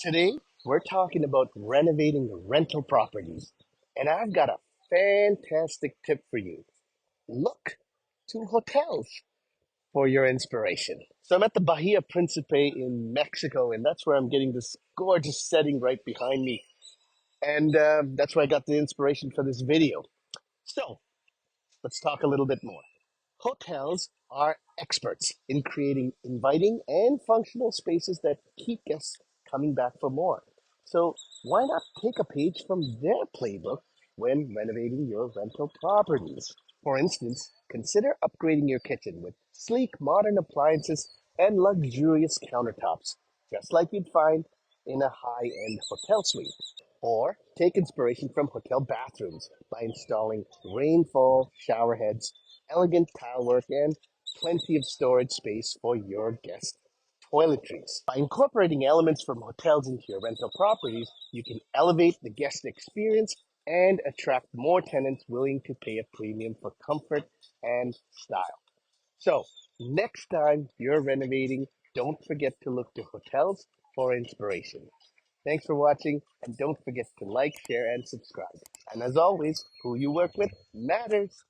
Today, we're talking about renovating rental properties, and I've got a fantastic tip for you. Look to hotels for your inspiration. So, I'm at the Bahia Principe in Mexico, and that's where I'm getting this gorgeous setting right behind me. And that's where I got the inspiration for this video. So, let's talk a little bit more. Hotels are experts in creating inviting and functional spaces that keep guests coming back for more. So, why not take a page from their playbook when renovating your rental properties? For instance, consider upgrading your kitchen with sleek modern appliances and luxurious countertops, just like you'd find in a high end hotel suite. Or take inspiration from hotel bathrooms by installing rainfall shower heads, elegant tile work, and plenty of storage space for your guest toiletries. By incorporating elements from hotels into your rental properties, you can elevate the guest experience and attract more tenants willing to pay a premium for comfort and style. So, next time you're renovating, don't forget to look to hotels for inspiration. Thanks for watching, and don't forget to like, share, and subscribe. And as always, who you work with matters.